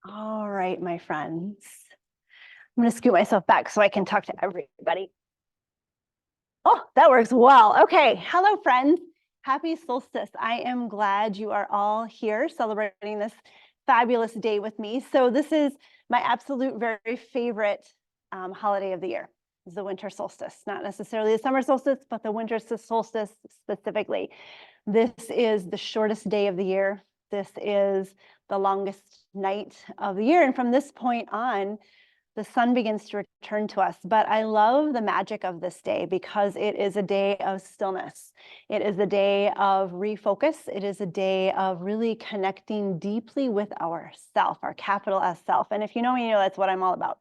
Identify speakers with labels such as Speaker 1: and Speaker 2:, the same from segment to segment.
Speaker 1: All right, my friends. I'm going to scoot myself back so I can talk to everybody. Oh, that works well. Okay. Hello, friends. Happy solstice. I am glad you are all here celebrating this fabulous day with me. So this is my absolute very favorite holiday of the year. Is the winter solstice, not necessarily the summer solstice, but the winter solstice specifically. This is the shortest day of the year. This is the longest night of the year. And from this point on, the sun begins to return to us. But I love the magic of this day because it is a day of stillness. It is a day of refocus. It is a day of really connecting deeply with ourself, our capital S self. And if you know me, you know that's what I'm all about.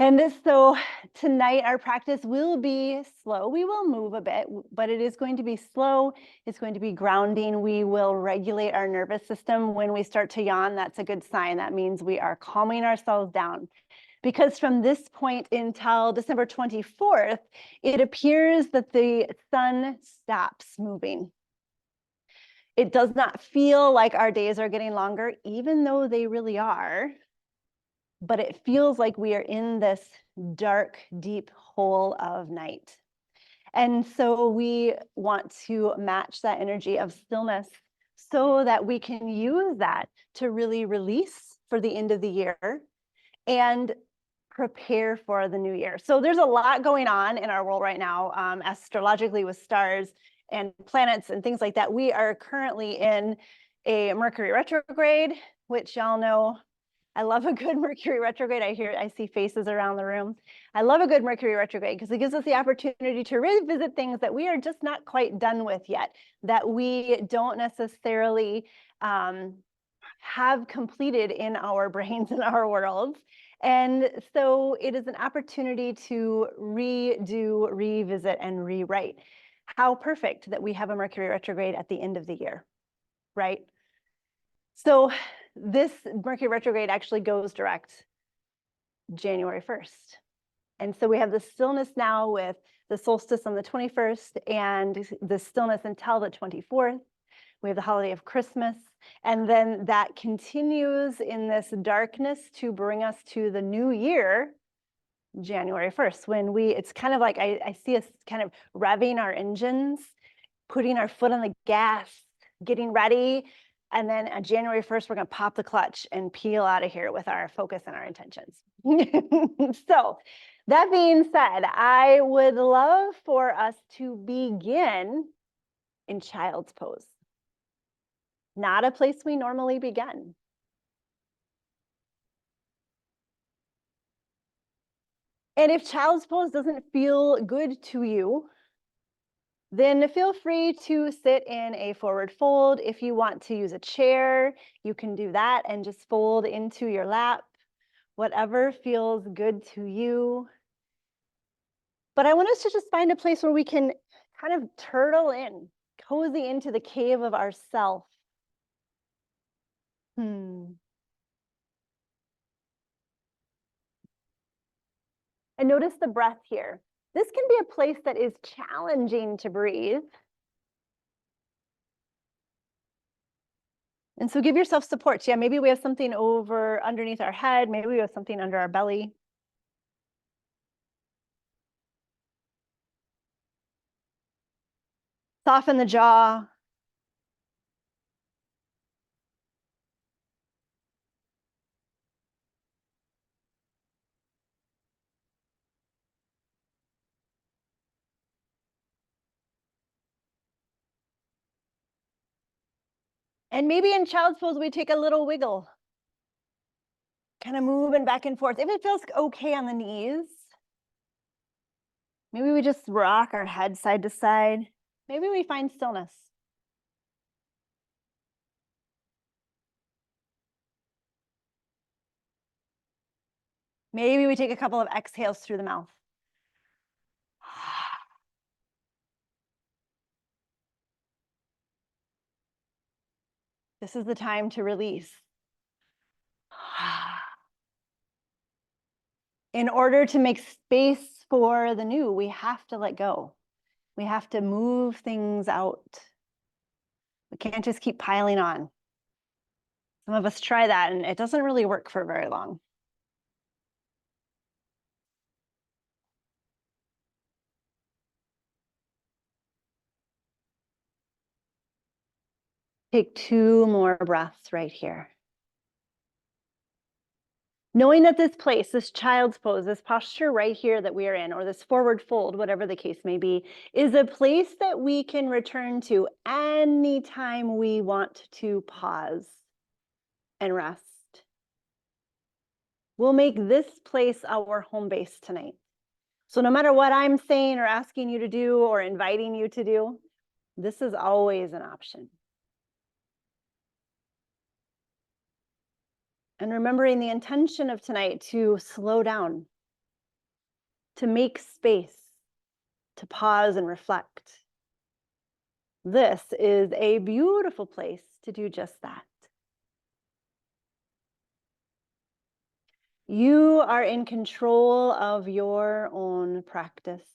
Speaker 1: And so tonight, our practice will be slow. We will move a bit, but it is going to be slow. It's going to be grounding. We will regulate our nervous system. When we start to yawn, that's a good sign. That means we are calming ourselves down. Because from this point until December 24th, it appears that the sun stops moving. It does not feel like our days are getting longer, even though they really are. But it feels like we are in this dark, deep hole of night. And so we want to match that energy of stillness so that we can use that to really release for the end of the year and prepare for the new year. So there's a lot going on in our world right now, astrologically with stars and planets and things like that. We are currently in a Mercury retrograde, which y'all know. I love a good Mercury retrograde. I see faces around the room. I love a good Mercury retrograde because it gives us the opportunity to revisit things that we are just not quite done with yet, that we don't necessarily have completed in our brains and our worlds. And so it is an opportunity to redo, revisit, and rewrite. How perfect that we have a Mercury retrograde at the end of the year, right? So this Mercury retrograde actually goes direct January 1st. And so we have the stillness now with the solstice on the 21st and the stillness until the 24th. We have the holiday of Christmas. And then that continues in this darkness to bring us to the new year, January 1st, when it's kind of like I see us kind of revving our engines, putting our foot on the gas, getting ready. And then on January 1st, we're going to pop the clutch and peel out of here with our focus and our intentions. So that being said, I would love for us to begin in child's pose. Not a place we normally begin. And if child's pose doesn't feel good to you, then feel free to sit in a forward fold. If you want to use a chair, you can do that and just fold into your lap, whatever feels good to you. But I want us to just find a place where we can kind of turtle in, cozy into the cave of ourself. And notice the breath here. This can be a place that is challenging to breathe. And so give yourself support. Yeah, maybe we have something over underneath our head. Maybe we have something under our belly. Soften the jaw. And maybe in child's pose, we take a little wiggle. Kind of moving back and forth. If it feels okay on the knees, maybe we just rock our head side to side. Maybe we find stillness. Maybe we take a couple of exhales through the mouth. This is the time to release. In order to make space for the new, we have to let go. We have to move things out. We can't just keep piling on. Some of us try that and it doesn't really work for very long. Take 2 more breaths right here. Knowing that this place, this child's pose, this posture right here that we are in, or this forward fold, whatever the case may be, is a place that we can return to anytime we want to pause and rest. We'll make this place our home base tonight. So no matter what I'm saying or asking you to do or inviting you to do, this is always an option. And remembering the intention of tonight to slow down, to make space, to pause and reflect. This is a beautiful place to do just that. You are in control of your own practice.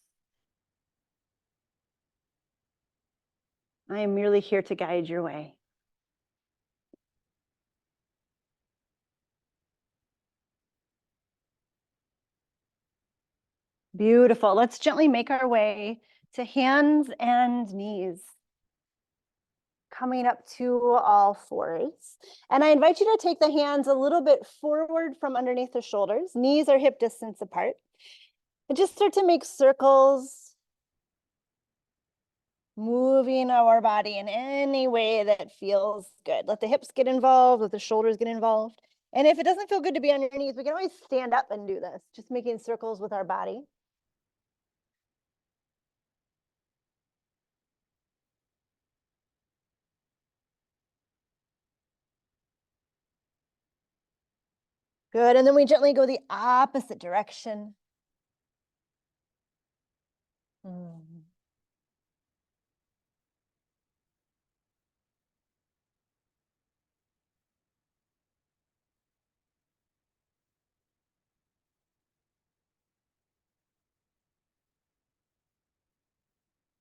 Speaker 1: I am merely here to guide your way. Beautiful. Let's gently make our way to hands and knees. Coming up to all fours. And I invite you to take the hands a little bit forward from underneath the shoulders. Knees are hip distance apart. And just start to make circles, moving our body in any way that feels good. Let the hips get involved, let the shoulders get involved. And if it doesn't feel good to be on your knees, we can always stand up and do this, just making circles with our body. Good, and then we gently go the opposite direction.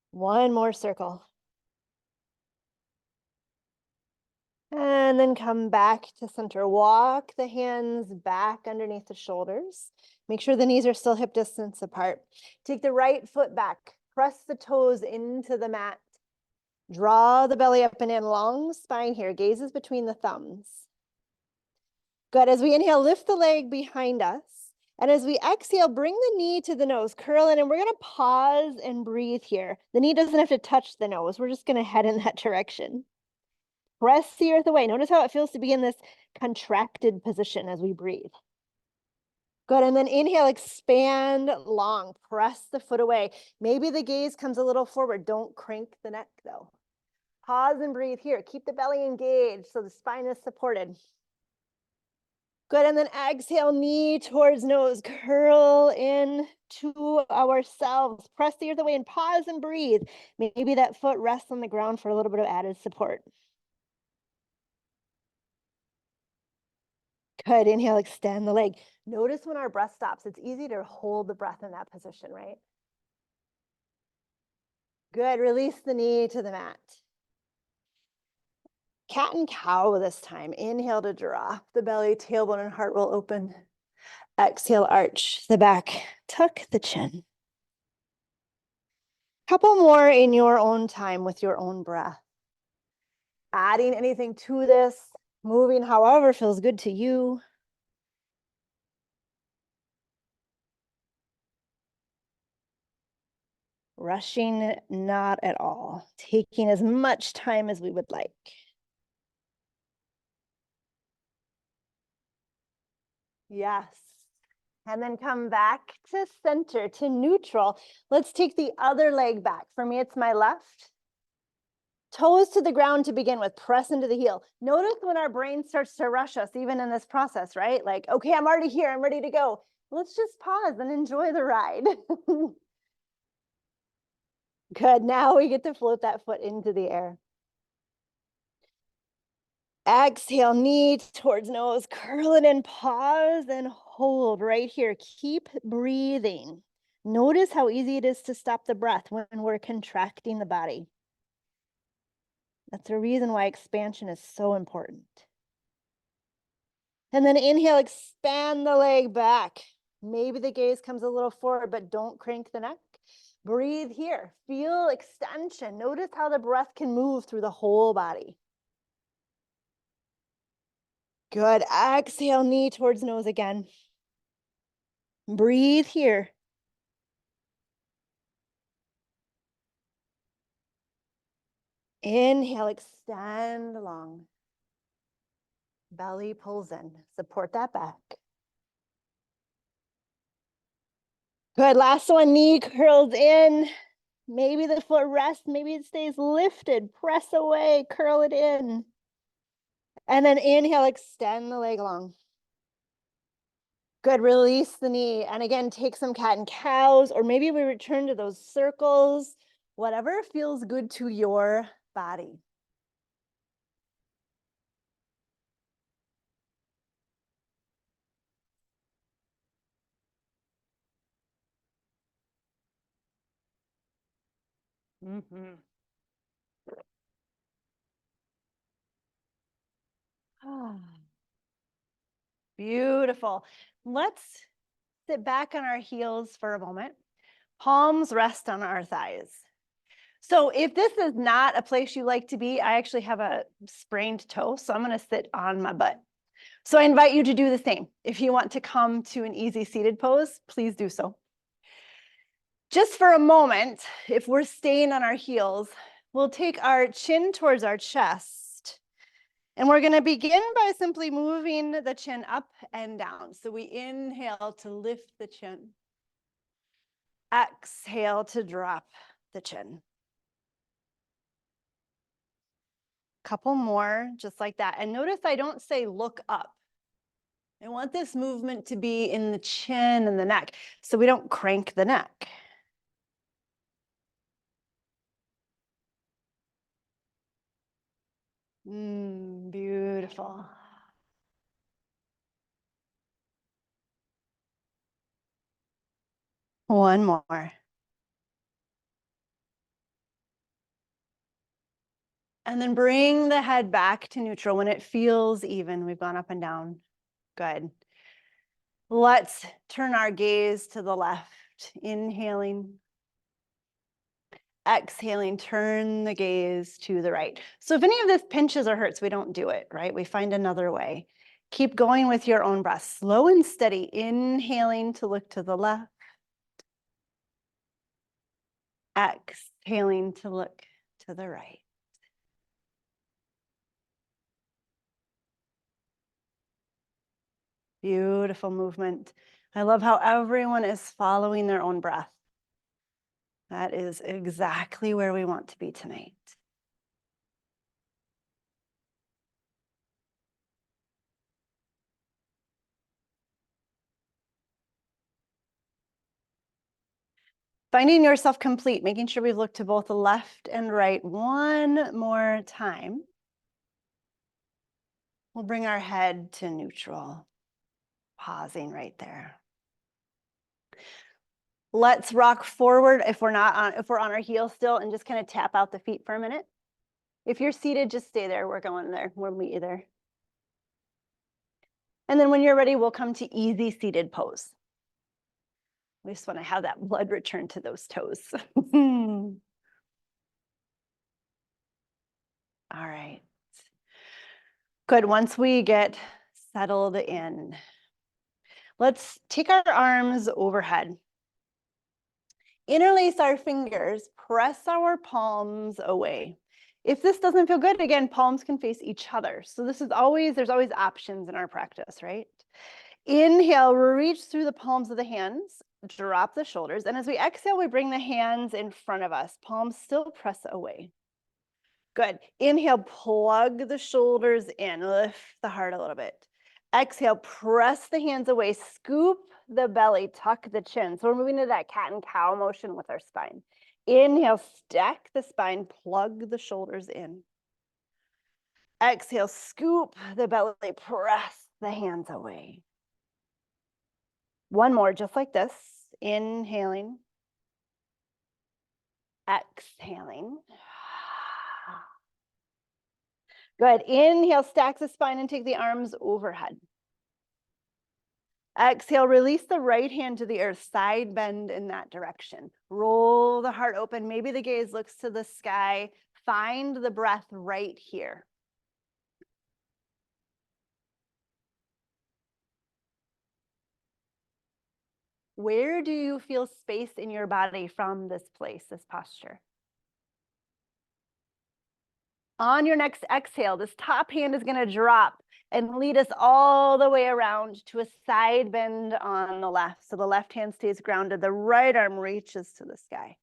Speaker 1: One more circle. And then come back to center. Walk the hands back underneath the shoulders. Make sure the knees are still hip distance apart. Take the right foot back. Press the toes into the mat. Draw the belly up and in. Long spine here. Gazes between the thumbs. Good. As we inhale, lift the leg behind us. And as we exhale, bring the knee to the nose. Curl in, and we're going to pause and breathe here. The knee doesn't have to touch the nose. We're just going to head in that direction. Press the earth away. Notice how it feels to be in this contracted position as we breathe. Good, and then inhale, expand long. Press the foot away. Maybe the gaze comes a little forward. Don't crank the neck though. Pause and breathe here. Keep the belly engaged so the spine is supported. Good, and then exhale, knee towards nose. Curl in to ourselves. Press the earth away and pause and breathe. Maybe that foot rests on the ground for a little bit of added support. Good, inhale, extend the leg. Notice when our breath stops, it's easy to hold the breath in that position, right? Good, release the knee to the mat. Cat and cow this time. Inhale to drop the belly, tailbone and heart roll open. Exhale, arch the back, tuck the chin. Couple more in your own time with your own breath. Adding anything to this, moving however feels good to you. Rushing not at all, taking as much time as we would like. Yes. And then come back to center, to neutral. Let's take the other leg back. For me, it's my left. Toes to the ground to begin with, press into the heel. Notice when our brain starts to rush us, even in this process, right? Like, okay, I'm already here, I'm ready to go. Let's just pause and enjoy the ride. Good, now we get to float that foot into the air. Exhale, knee towards nose, curl it in, pause and hold right here. Keep breathing. Notice how easy it is to stop the breath when we're contracting the body. That's the reason why expansion is so important. And then inhale, expand the leg back. Maybe the gaze comes a little forward, but don't crank the neck. Breathe here. Feel extension. Notice how the breath can move through the whole body. Good. Exhale, knee towards nose again. Breathe here. Inhale, extend long. Belly pulls in. Support that back. Good. Last one, knee curls in. Maybe the foot rests, maybe it stays lifted. Press away, curl it in. And then inhale, extend the leg long. Good, release the knee. And again, take some cat and cows, or maybe we return to those circles, whatever feels good to your body. Mm-hmm. Beautiful. Let's sit back on our heels for a moment. Palms rest on our thighs. So if this is not a place you like to be, I actually have a sprained toe, so I'm going to sit on my butt. So I invite you to do the same. If you want to come to an easy seated pose, please do so. Just for a moment, if we're staying on our heels, we'll take our chin towards our chest. And we're going to begin by simply moving the chin up and down. So we inhale to lift the chin. Exhale to drop the chin. Couple more, just like that. And notice I don't say look up. I want this movement to be in the chin and the neck, so we don't crank the neck. Beautiful. One more. And then bring the head back to neutral when it feels even. We've gone up and down. Good. Let's turn our gaze to the left. Inhaling. Exhaling, turn the gaze to the right. So if any of this pinches or hurts, we don't do it, right? We find another way. Keep going with your own breath. Slow and steady. Inhaling to look to the left. Exhaling to look to the right. Beautiful movement. I love how everyone is following their own breath. That is exactly where we want to be tonight. Finding yourself complete, making sure we've looked to both the left and right one more time. We'll bring our head to neutral, pausing right there. Let's rock forward if we're on our heels still, and just kind of tap out the feet for a minute. If you're seated, just stay there. We're going there. We'll meet you there. And then when you're ready, we'll come to easy seated pose. We just want to have that blood return to those toes. All right. Good. Once we get settled in, let's take our arms overhead. Interlace our fingers, press our palms away. If this doesn't feel good, again, palms can face each other. So there's always options in our practice, right? Inhale, reach through the palms of the hands, drop the shoulders. And as we exhale, we bring the hands in front of us, palms still press away. Good. Inhale, plug the shoulders in, lift the heart a little bit. Exhale, press the hands away, scoop the belly, tuck the chin. So we're moving to that cat and cow motion with our spine. Inhale, stack the spine, plug the shoulders in. Exhale, scoop the belly, press the hands away. One more, just like this. Inhaling. Exhaling. Good. Inhale, stack the spine and take the arms overhead. Exhale, release the right hand to the earth, side bend in that direction. Roll the heart open. Maybe the gaze looks to the sky. Find the breath right here. Where do you feel space in your body from this place, this posture? On your next exhale, this top hand is going to drop and lead us all the way around to a side bend on the left. So the left hand stays grounded. The right arm reaches to the sky.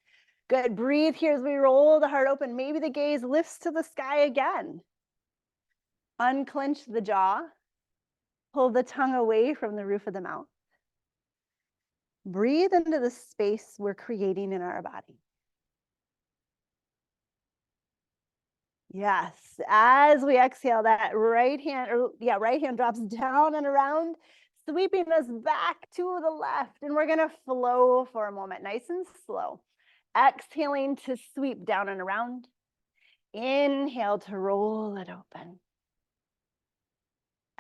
Speaker 1: Good. Breathe here as we roll the heart open. Maybe the gaze lifts to the sky again. Unclench the jaw. Pull the tongue away from the roof of the mouth. Breathe into the space we're creating in our body. Yes, as we exhale, that right hand drops down and around, sweeping us back to the left. And we're gonna flow for a moment, nice and slow. Exhaling to sweep down and around. Inhale to roll it open.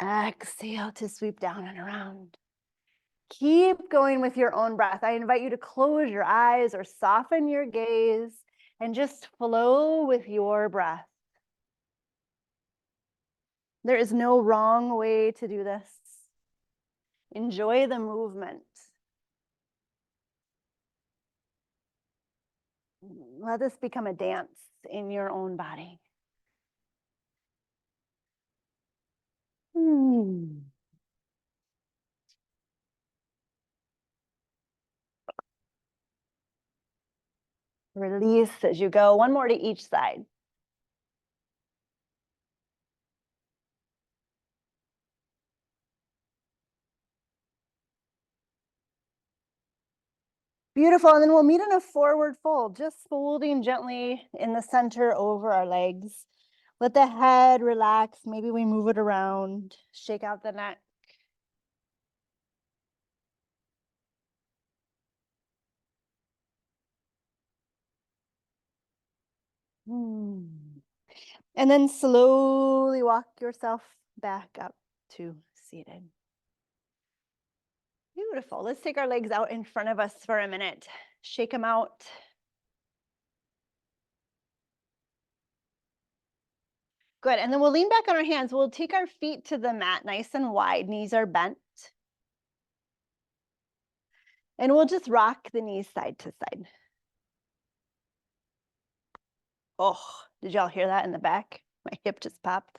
Speaker 1: Exhale to sweep down and around. Keep going with your own breath. I invite you to close your eyes or soften your gaze and just flow with your breath. There is no wrong way to do this. Enjoy the movement. Let this become a dance in your own body. Release as you go. One more to each side. Beautiful. And then we'll meet in a forward fold, just folding gently in the center over our legs. Let the head relax. Maybe we move it around. Shake out the neck. And then slowly walk yourself back up to seated. Beautiful. Let's take our legs out in front of us for a minute. Shake them out. Good. And then we'll lean back on our hands. We'll take our feet to the mat nice and wide. Knees are bent. And we'll just rock the knees side to side. Oh, did y'all hear that in the back? My hip just popped.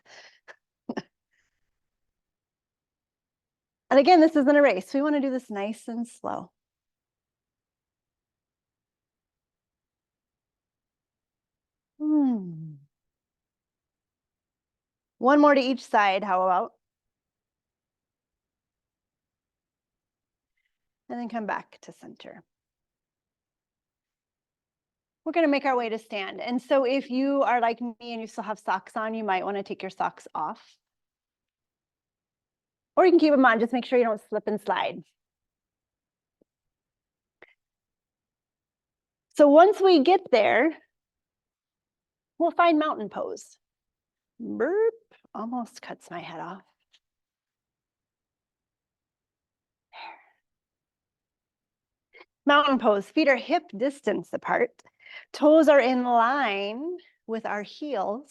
Speaker 1: And again, this isn't a race. We want to do this nice and slow. One more to each side, how about? And then come back to center. We're going to make our way to stand. And so if you are like me and you still have socks on, you might want to take your socks off. Or you can keep them on, just make sure you don't slip and slide. So once we get there, we'll find mountain pose. Burp, almost cuts my head off. There. Mountain pose, feet are hip distance apart. Toes are in line with our heels.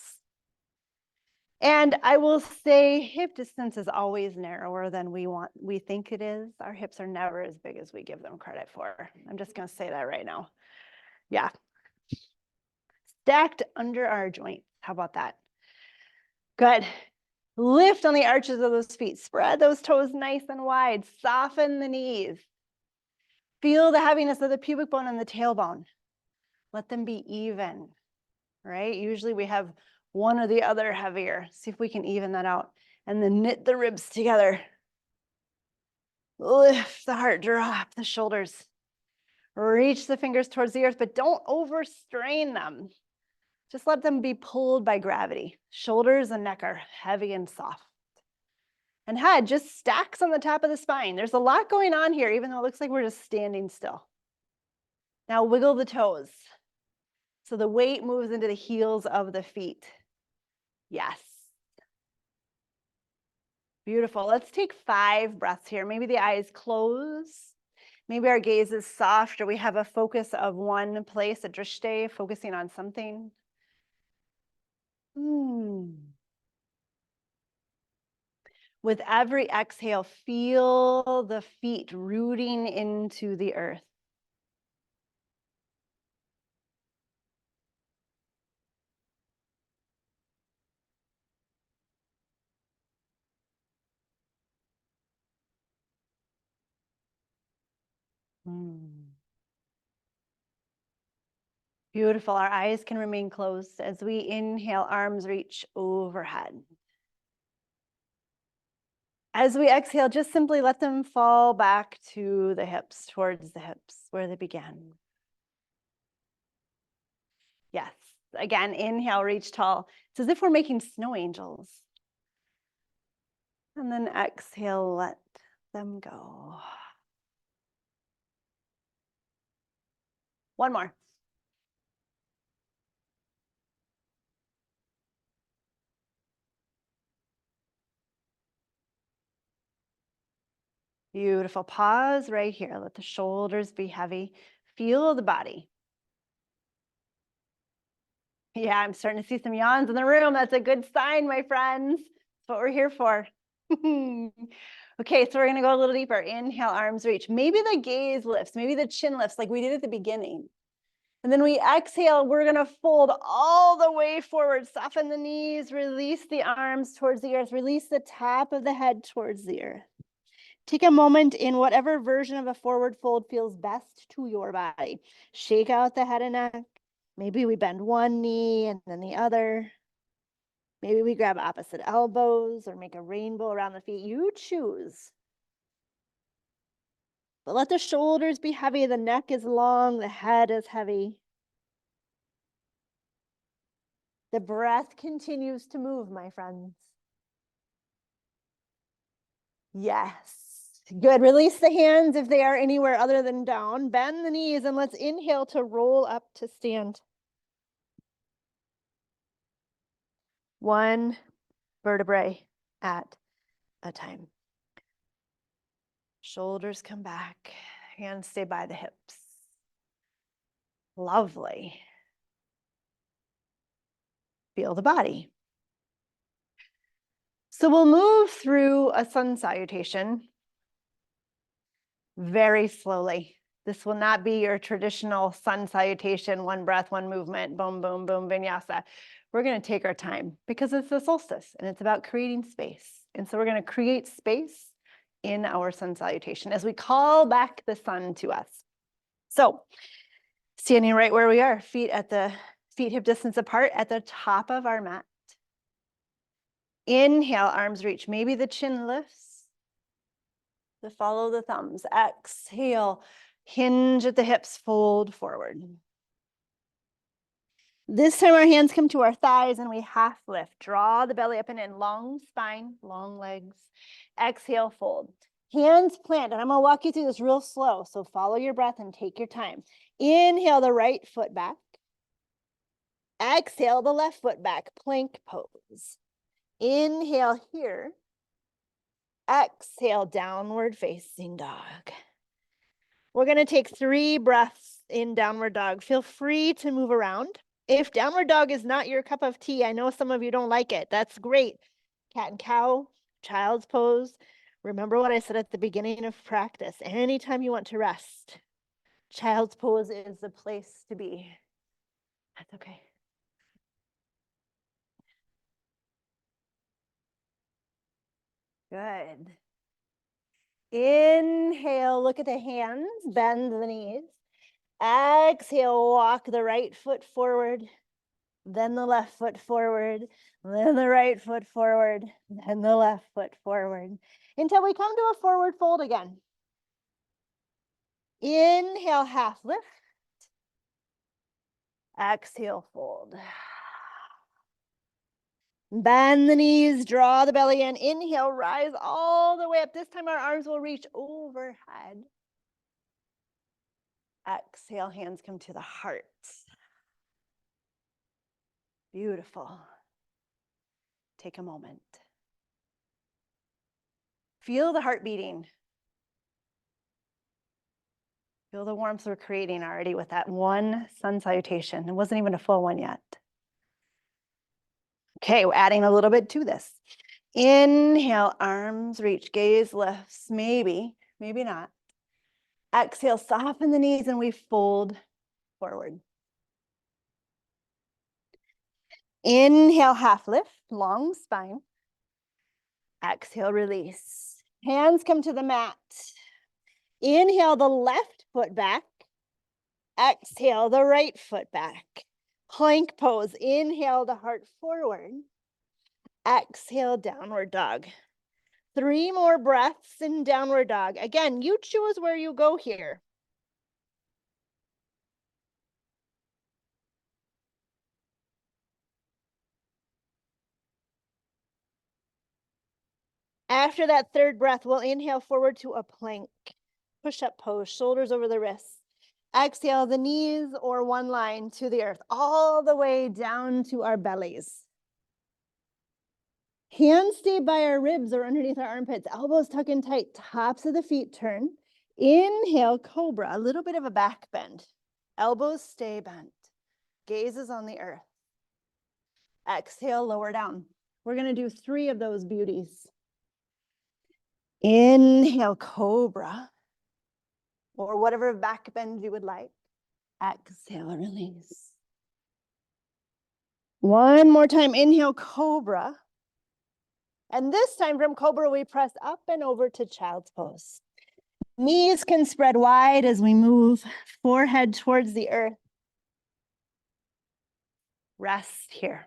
Speaker 1: And I will say hip distance is always narrower than we think it is. Our hips are never as big as we give them credit for. I'm just going to say that right now. Yeah. Stacked under our joints. How about that? Good. Lift on the arches of those feet. Spread those toes nice and wide. Soften the knees. Feel the heaviness of the pubic bone and the tailbone. Let them be even, right? Usually we have one or the other heavier. See if we can even that out. And then knit the ribs together. Lift the heart, drop the shoulders. Reach the fingers towards the earth, but don't overstrain them. Just let them be pulled by gravity. Shoulders and neck are heavy and soft. And head just stacks on the top of the spine. There's a lot going on here, even though it looks like we're just standing still. Now wiggle the toes. So the weight moves into the heels of the feet. Yes. Beautiful. Let's take 5 breaths here. Maybe the eyes close. Maybe our gaze is soft, or we have a focus of one place, a drishte, focusing on something. With every exhale, feel the feet rooting into the earth. Beautiful. Our eyes can remain closed as we inhale, arms reach overhead. As we exhale, just simply let them fall back to the hips, towards the hips where they began. Yes. Again, inhale, reach tall. It's as if we're making snow angels. And then exhale, let them go. One more. Beautiful. Pause right here. Let the shoulders be heavy. Feel the body. Yeah, I'm starting to see some yawns in the room. That's a good sign, my friends. That's what we're here for. Okay, so we're going to go a little deeper. Inhale, arms reach. Maybe the gaze lifts. Maybe the chin lifts like we did at the beginning. And then we exhale. We're going to fold all the way forward. Soften the knees. Release the arms towards the earth. Release the top of the head towards the earth. Take a moment in whatever version of a forward fold feels best to your body. Shake out the head and neck. Maybe we bend one knee and then the other. Maybe we grab opposite elbows or make a rainbow around the feet. You choose. But let the shoulders be heavy. The neck is long. The head is heavy. The breath continues to move, my friends. Yes. Good. Release the hands if they are anywhere other than down. Bend the knees and let's inhale to roll up to stand. One vertebrae at a time. Shoulders come back. Hands stay by the hips. Lovely. Feel the body. So we'll move through a sun salutation very slowly. This will not be your traditional sun salutation, one breath, one movement, boom, boom, boom, vinyasa. We're going to take our time because it's the solstice and it's about creating space. And so we're going to create space in our sun salutation as we call back the sun to us. So standing right where we are, feet hip distance apart at the top of our mat. Inhale, arms reach. Maybe the chin lifts. To follow the thumbs. Exhale, hinge at the hips, fold forward. This time our hands come to our thighs and we half lift. Draw the belly up and in. Long spine, long legs. Exhale, fold. Hands plant, and I'm gonna walk you through this real slow, so follow your breath and take your time. Inhale the right foot back. Exhale the left foot back, plank pose. Inhale here. Exhale, downward facing dog. We're gonna take 3 breaths in downward dog. Feel free to move around. If downward dog is not your cup of tea, I know some of you don't like it. That's great. Cat and cow, child's pose. Remember what I said at the beginning of practice. Anytime you want to rest, child's pose is the place to be. That's okay. Good. Inhale, look at the hands, bend the knees. Exhale, walk the right foot forward, then the left foot forward, then the right foot forward, then the left foot forward, until we come to a forward fold again. Inhale, half lift. Exhale, fold. Bend the knees, draw the belly in. Inhale, rise all the way up. This time our arms will reach overhead. Exhale, hands come to the heart. Beautiful. Take a moment. Feel the heart beating. Feel the warmth we're creating already with that one sun salutation. It wasn't even a full one yet. Okay, we're adding a little bit to this. Inhale, arms reach, gaze lifts, maybe not. Exhale, soften the knees and we fold forward. Inhale, half lift, long spine. Exhale, release. Hands come to the mat. Inhale the left foot back. Exhale the right foot back. Plank pose. Inhale the heart forward. Exhale, downward dog. 3 more breaths in downward dog. Again, you choose where you go here. After that third breath, we'll inhale forward to a plank. Push-up pose, shoulders over the wrists. Exhale the knees or one line to the earth, all the way down to our bellies. Hands stay by our ribs or underneath our armpits, elbows tuck in tight, tops of the feet turn. Inhale, cobra, a little bit of a back bend. Elbows stay bent, gazes on the earth. Exhale, lower down. We're gonna do 3 of those beauties. Inhale, cobra, or whatever back bend you would like. Exhale, release. One more time, inhale, cobra. And this time from cobra, we press up and over to child's pose. Knees can spread wide as we move forehead towards the earth. Rest here.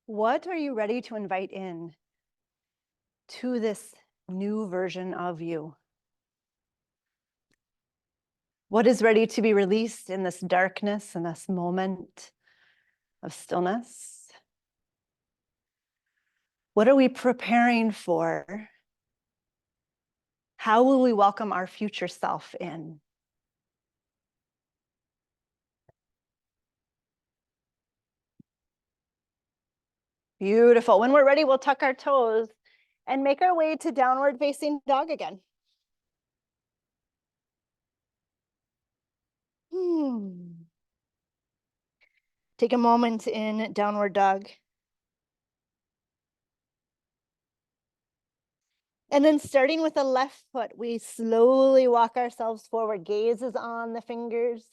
Speaker 1: What are you ready to invite in to this new version of you? What is ready to be released in this darkness and this moment of stillness? What are we preparing for? How will we welcome our future self in? Beautiful. When we're ready, we'll tuck our toes and make our way to downward facing dog again. Take a moment in downward dog. And then starting with the left foot, we slowly walk ourselves forward, gazes on the fingers,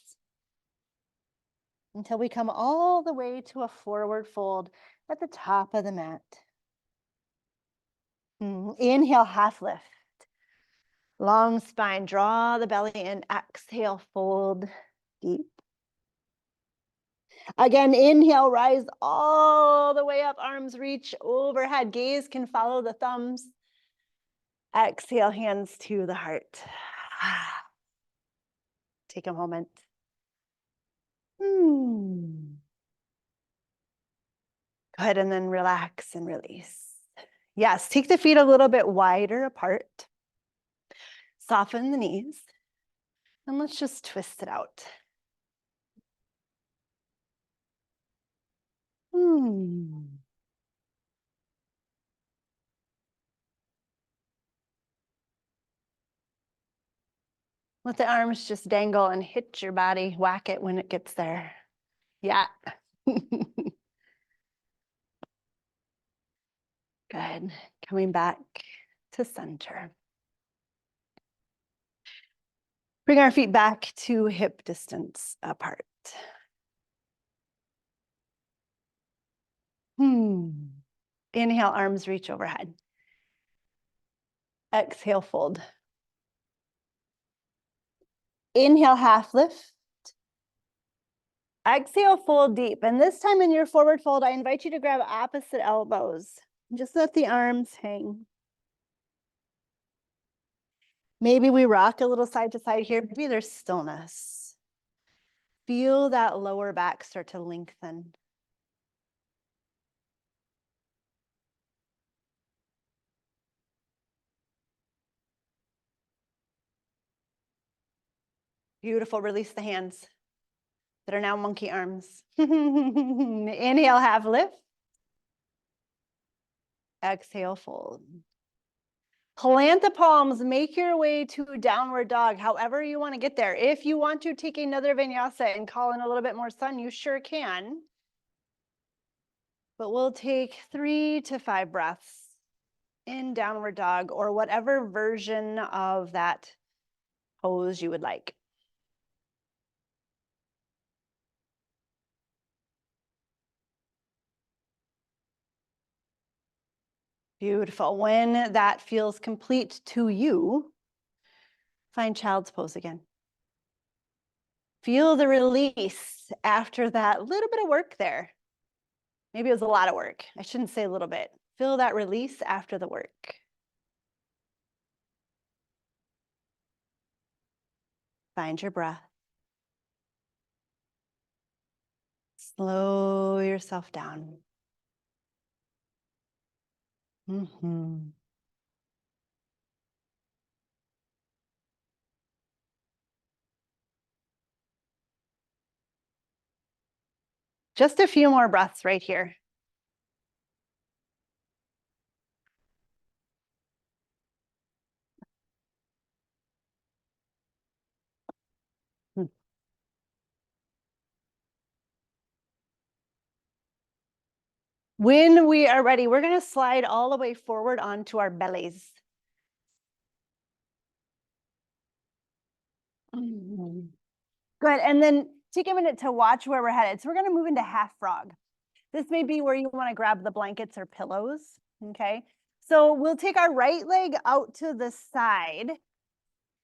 Speaker 1: until we come all the way to a forward fold at the top of the mat. Inhale, half lift. Long spine, draw the belly in. Exhale, fold deep. Again, inhale, rise all the way up, arms reach overhead. Gaze can follow the thumbs. Exhale, hands to the heart. Take a moment. Go ahead and then relax and release. Yes, take the feet a little bit wider apart. Soften the knees. And let's just twist it out. Let the arms just dangle and hit your body. Whack it when it gets there. Yeah. Good. Coming back to center. Bring our feet back to hip distance apart. Inhale, arms reach overhead. Exhale, fold. Inhale, half lift. Exhale, fold deep. And this time in your forward fold, I invite you to grab opposite elbows. Just let the arms hang. Maybe we rock a little side to side here. Maybe there's stillness. Feel that lower back start to lengthen. Beautiful. Release the hands that are now monkey arms. Inhale, half lift. Exhale, fold. Plant the palms, make your way to downward dog, however you want to get there. If you want to take another vinyasa and call in a little bit more sun, you sure can. But we'll take 3 to 5 breaths in downward dog or whatever version of that pose you would like. Beautiful. When that feels complete to you, find child's pose again. Feel the release after that little bit of work there. Maybe it was a lot of work. I shouldn't say a little bit. Feel that release after the work. Find your breath. Slow yourself down. Just a few more breaths right here. When we are ready, we're going to slide all the way forward onto our bellies. Good. And then take a minute to watch where we're headed. So we're going to move into half frog. This may be where you want to grab the blankets or pillows. Okay. So we'll take our right leg out to the side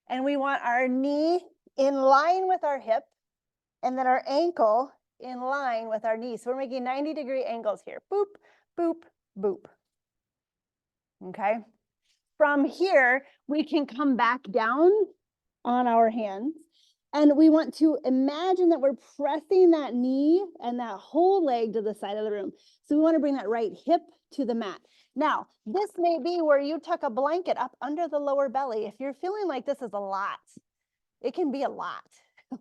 Speaker 1: and we want our knee in line with our hip and then our ankle in line with our knee. So we're making 90-degree angles here. Boop, boop, boop. Okay. From here, we can come back down on our hands. And we want to imagine that we're pressing that knee and that whole leg to the side of the room. So we want to bring that right hip to the mat. Now, this may be where you tuck a blanket up under the lower belly. If you're feeling like this is a lot, it can be a lot.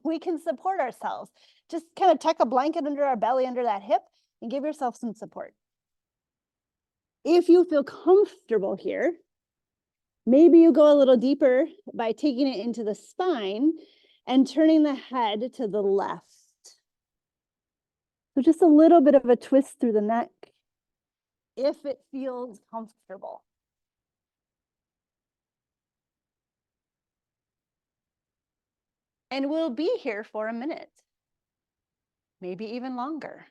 Speaker 1: We can support ourselves. Just kind of tuck a blanket under our belly, under that hip, and give yourself some support. If you feel comfortable here, maybe you go a little deeper by taking it into the spine and turning the head to the left. So just a little bit of a twist through the neck if it feels comfortable. And we'll be here for a minute, maybe even longer.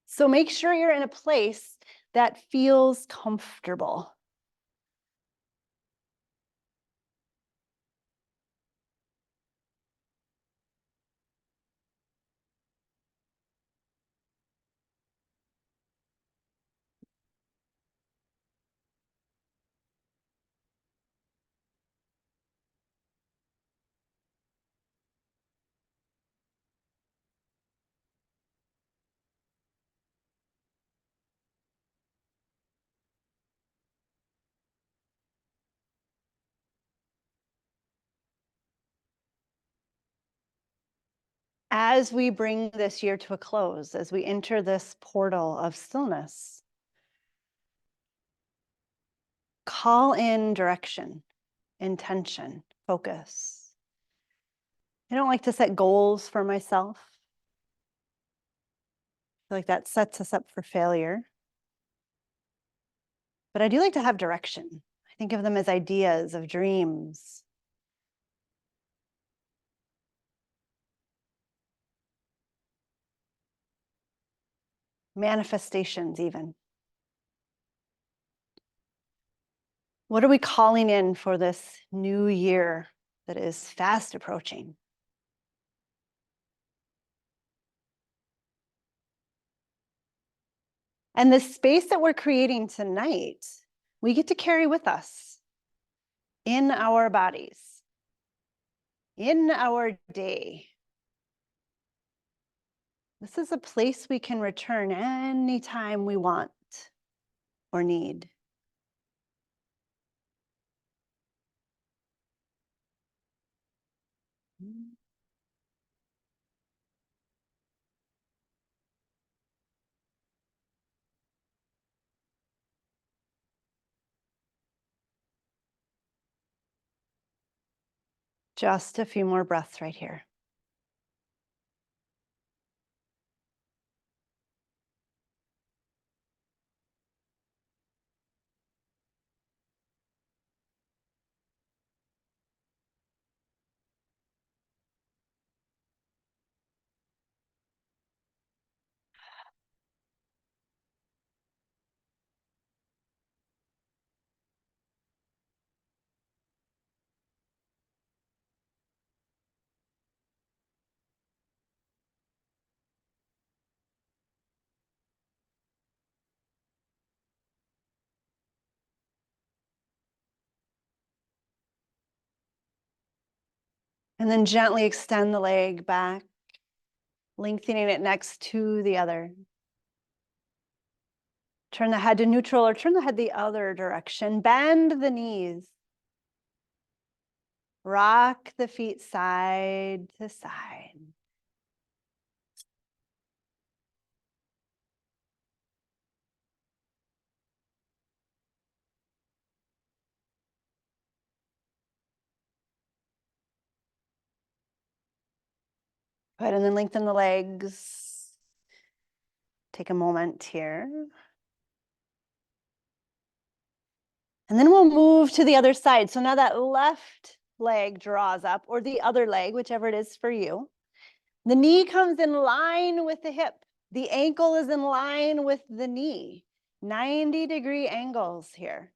Speaker 1: So make sure you're in a place that feels comfortable. As we bring this year to a close, as we enter this portal of stillness, call in direction, intention, focus. I don't like to set goals for myself. I feel like that sets us up for failure. But I do like to have direction. I think of them as ideas, of dreams. Manifestations even. What are we calling in for this new year that is fast approaching? And the space that we're creating tonight, we get to carry with us in our bodies, in our day. This is a place we can return anytime we want or need. Just a few more breaths right here. And then gently extend the leg back, lengthening it next to the other. Turn the head to neutral or turn the head the other direction. Bend the knees. Rock the feet side to side. Good, and then lengthen the legs. Take a moment here. And then we'll move to the other side. So now that left leg draws up, or the other leg, whichever it is for you. The knee comes in line with the hip. The ankle is in line with the knee. 90-degree angles here.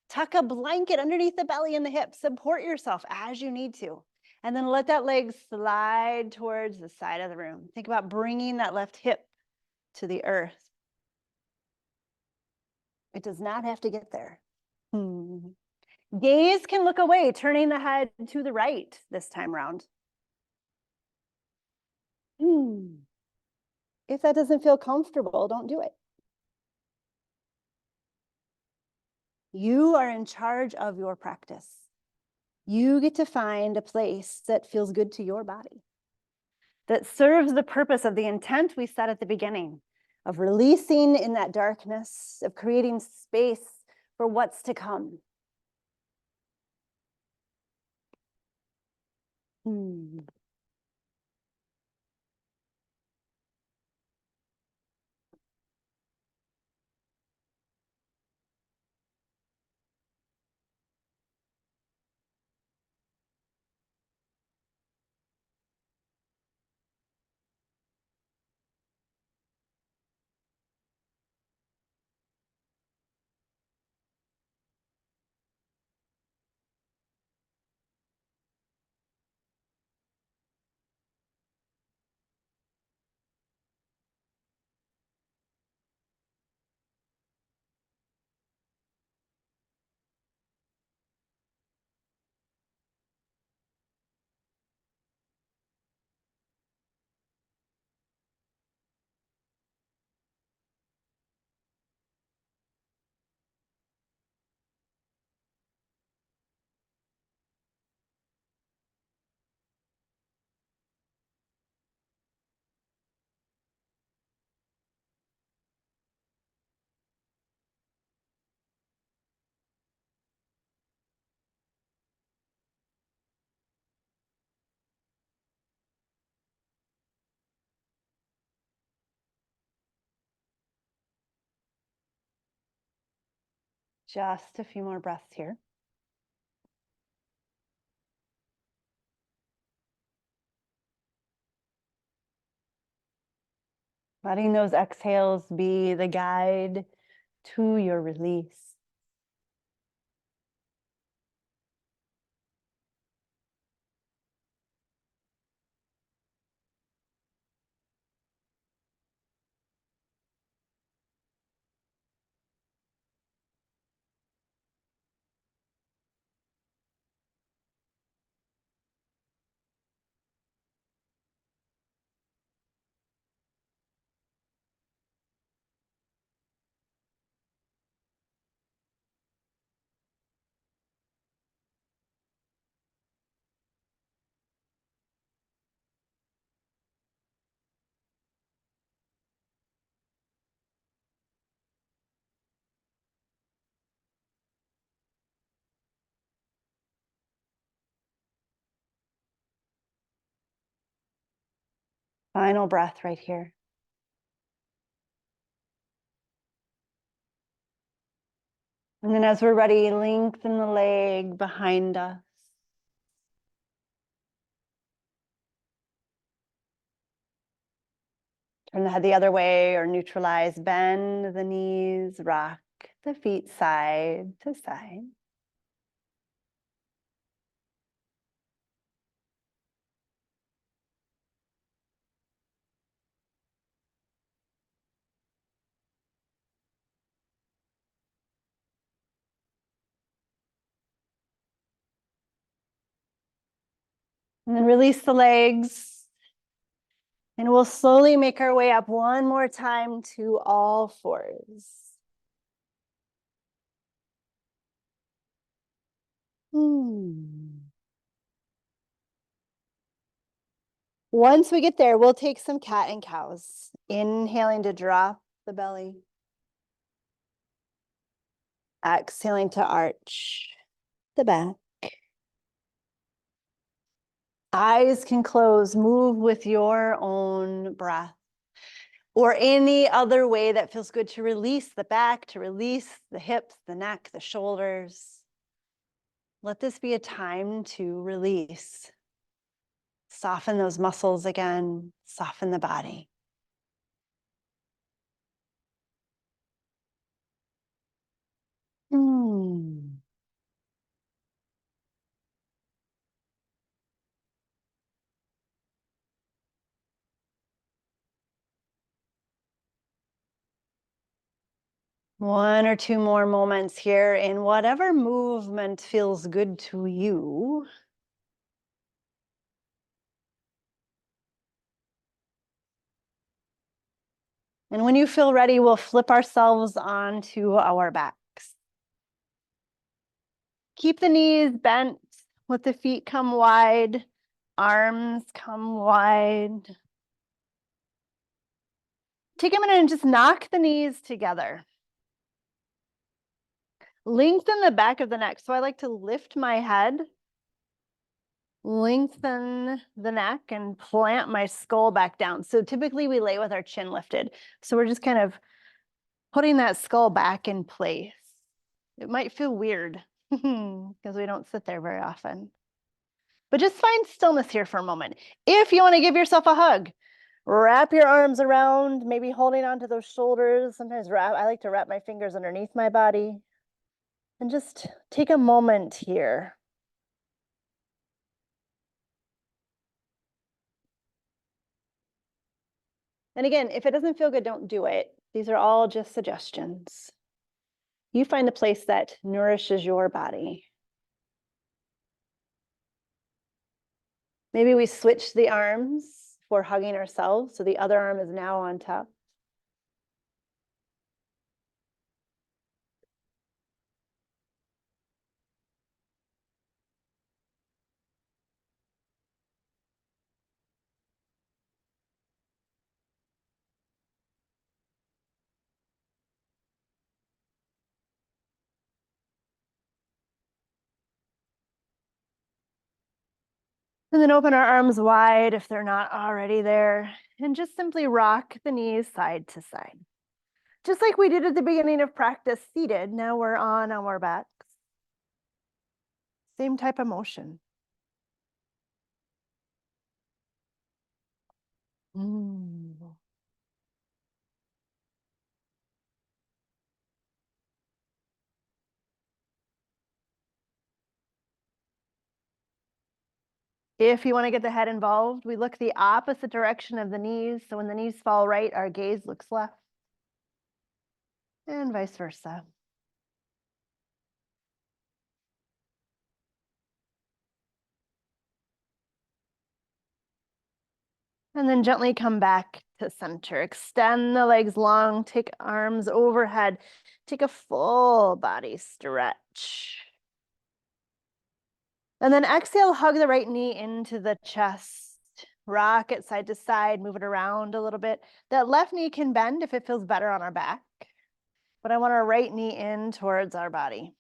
Speaker 1: Tuck a blanket underneath the belly and the hips. Support yourself as you need to. And then let that leg slide towards the side of the room. Think about bringing that left hip to the earth. It does not have to get there. Gaze can look away, turning the head to the right this time around. If that doesn't feel comfortable, don't do it. You are in charge of your practice. You get to find a place that feels good to your body, that serves the purpose of the intent we set at the beginning, of releasing in that darkness, of creating space for what's to come. Just a few more breaths here. Letting those exhales be the guide to your release. Final breath right here. And then as we're ready, lengthen the leg behind us. Turn the head the other way or neutralize. Bend the knees, rock the feet side to side. And then release the legs. And we'll slowly make our way up one more time to all fours. Once we get there, we'll take some cat and cows. Inhaling to drop the belly. Exhaling to arch the back. Eyes can close, move with your own breath. Or any other way that feels good to release the back, to release the hips, the neck, the shoulders. Let this be a time to release. Soften those muscles again, soften the body. One or two more moments here in whatever movement feels good to you. And when you feel ready, we'll flip ourselves onto our backs. Keep the knees bent, let the feet come wide, arms come wide. Take a minute and just knock the knees together. Lengthen the back of the neck. So I like to lift my head, lengthen the neck, and plant my skull back down. So typically we lay with our chin lifted. So we're just kind of putting that skull back in place. It might feel weird because we don't sit there very often. But just find stillness here for a moment. If you want to give yourself a hug, wrap your arms around, maybe holding onto those shoulders. Sometimes I like to wrap my fingers underneath my body. And just take a moment here. And again, if it doesn't feel good, don't do it. These are all just suggestions. You find the place that nourishes your body. Maybe we switch the arms for hugging ourselves, so the other arm is now on top. And then open our arms wide if they're not already there. And just simply rock the knees side to side. Just like we did at the beginning of practice seated, now we're on our backs. Same type of motion. If you want to get the head involved, we look the opposite direction of the knees. So when the knees fall right, our gaze looks left. And vice versa. And then gently come back to center. Extend the legs long, take arms overhead. Take a full body stretch. And then exhale, hug the right knee into the chest. Rock it side to side, move it around a little bit. That left knee can bend if it feels better on our back. But I want our right knee in towards our body.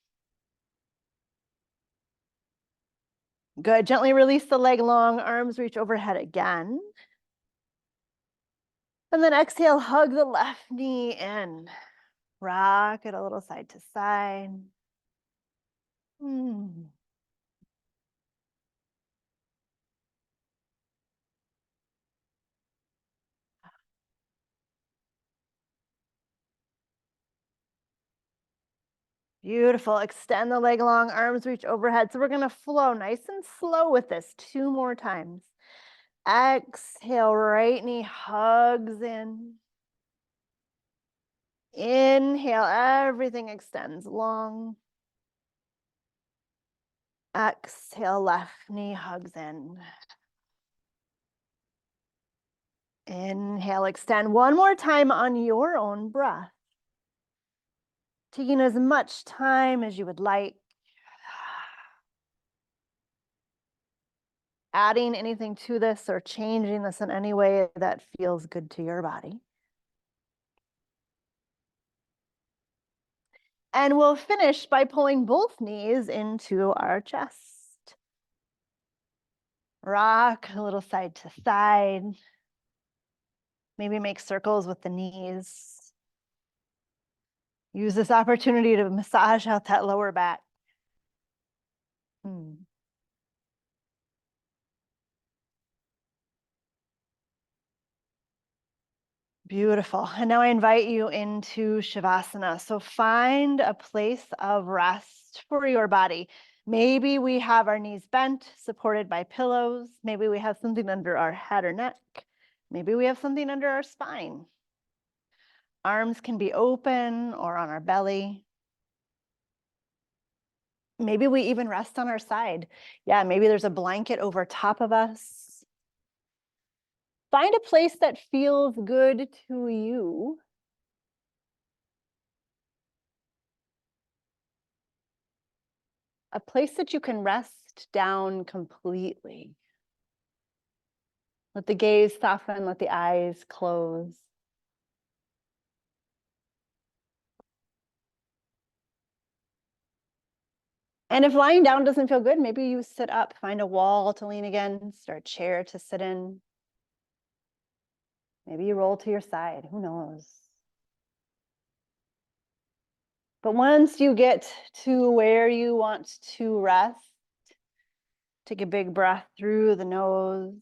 Speaker 1: Good. Gently release the leg long, arms reach overhead again. And then exhale, hug the left knee in. Rock it a little side to side. Beautiful. Extend the leg long, arms reach overhead. So we're going to flow nice and slow with this 2 more times. Exhale, right knee hugs in. Inhale, everything extends long. Exhale, left knee hugs in. Inhale, extend one more time on your own breath. Taking as much time as you would like. Adding anything to this or changing this in any way that feels good to your body. And we'll finish by pulling both knees into our chest. Rock a little side to side. Maybe make circles with the knees. Use this opportunity to massage out that lower back. Beautiful. And now I invite you into Shavasana. So find a place of rest for your body. Maybe we have our knees bent, supported by pillows. Maybe we have something under our head or neck. Maybe we have something under our spine. Arms can be open or on our belly. Maybe we even rest on our side. Yeah, maybe there's a blanket over top of us. Find a place that feels good to you. A place that you can rest down completely. Let the gaze soften, let the eyes close. And if lying down doesn't feel good, maybe you sit up, find a wall to lean against or a chair to sit in. Maybe you roll to your side, who knows? But once you get to where you want to rest, take a big breath through the nose.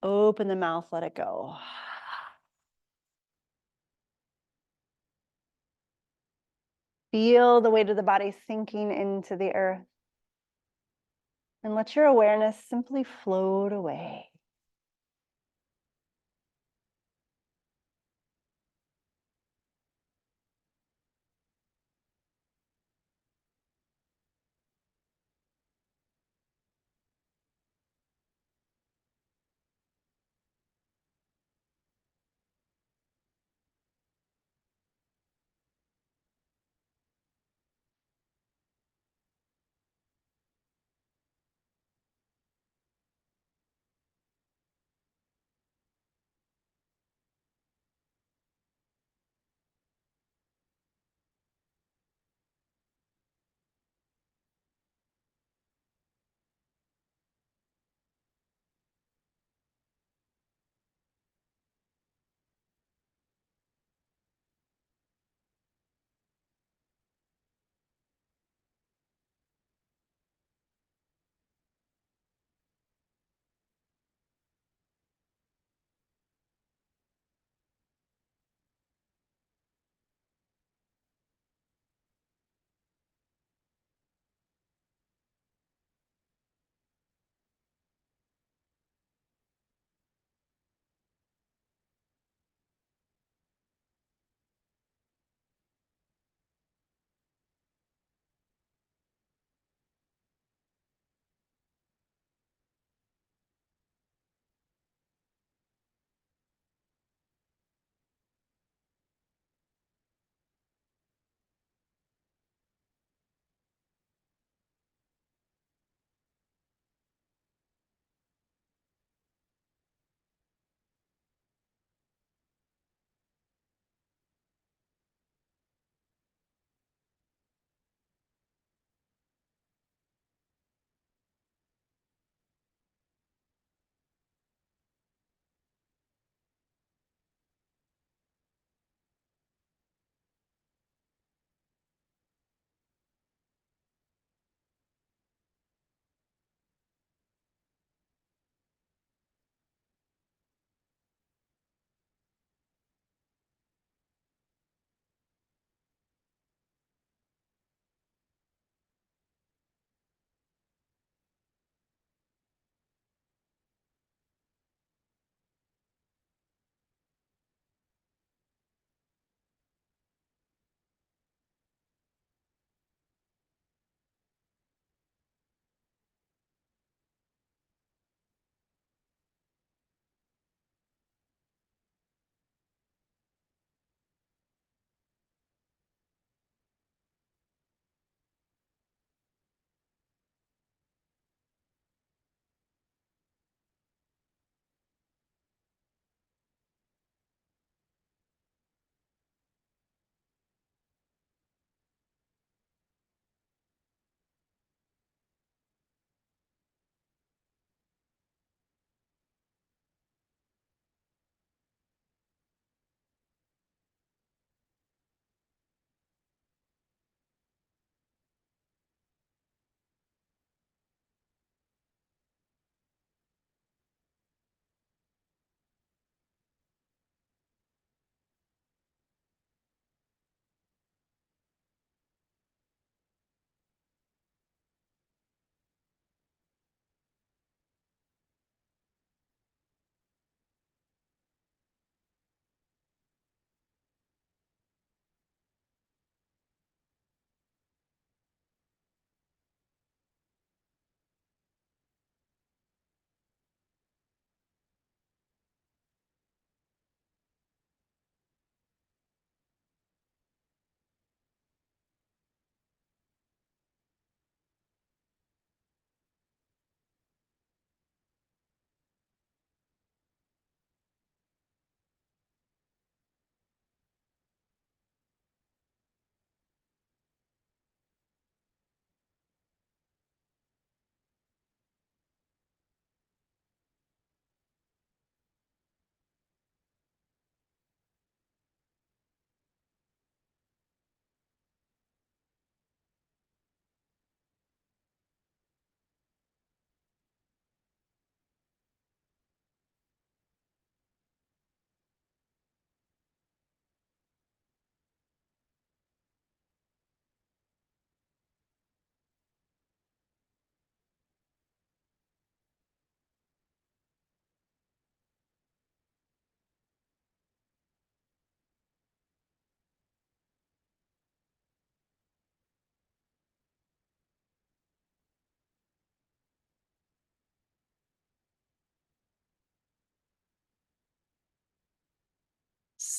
Speaker 1: Open the mouth, let it go. Feel the weight of the body sinking into the earth. And let your awareness simply float away.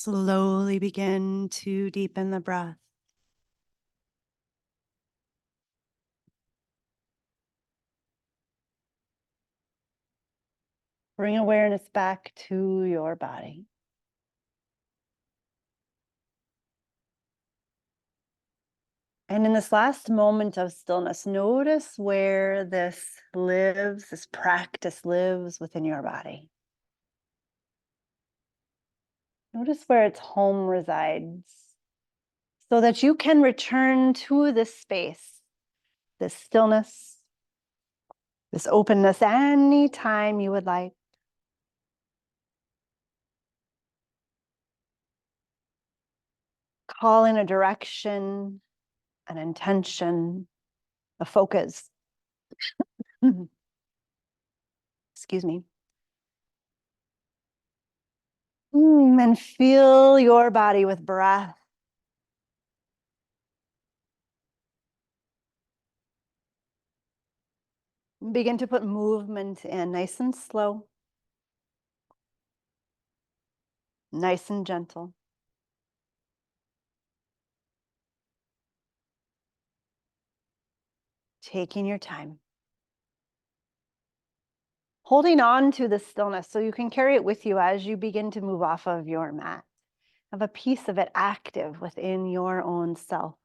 Speaker 1: Slowly begin to deepen the breath. Bring awareness back to your body. And in this last moment of stillness, notice where this lives, this practice lives within your body. Notice where its home resides so that you can return to this space, this stillness, this openness anytime you would like. Call in a direction, an intention, a focus. Excuse me. And fill your body with breath. Begin to put movement in, nice and slow, nice and gentle. Taking your time. Holding on to the stillness so you can carry it with you as you begin to move off of your mat. Have a piece of it active within your own self.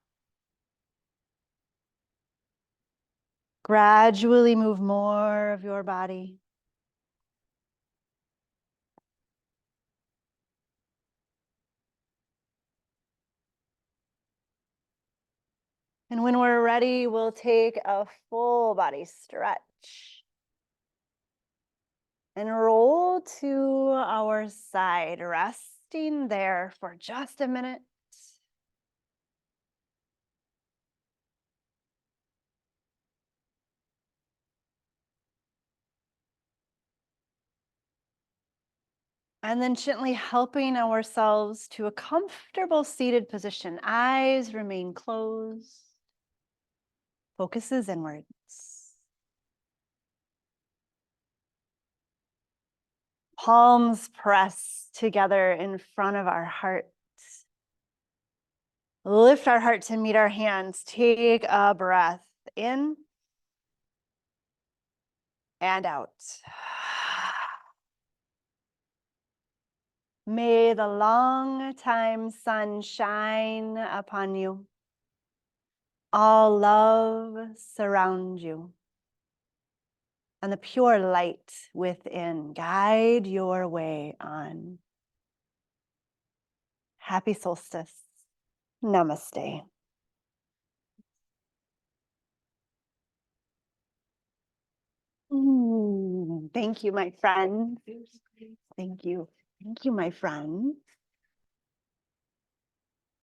Speaker 1: Gradually move more of your body. And when we're ready, we'll take a full body stretch. And roll to our side, resting there for just a minute. And then gently helping ourselves to a comfortable seated position. Eyes remain closed. Focus is inwards. Palms press together in front of our hearts. Lift our heart to meet our hands. Take a breath in and out. May the long time sun shine upon you. All love surround you. And the pure light within guide your way on. Happy solstice. Namaste. Thank you, my friend. Thank you. Thank you, my friend.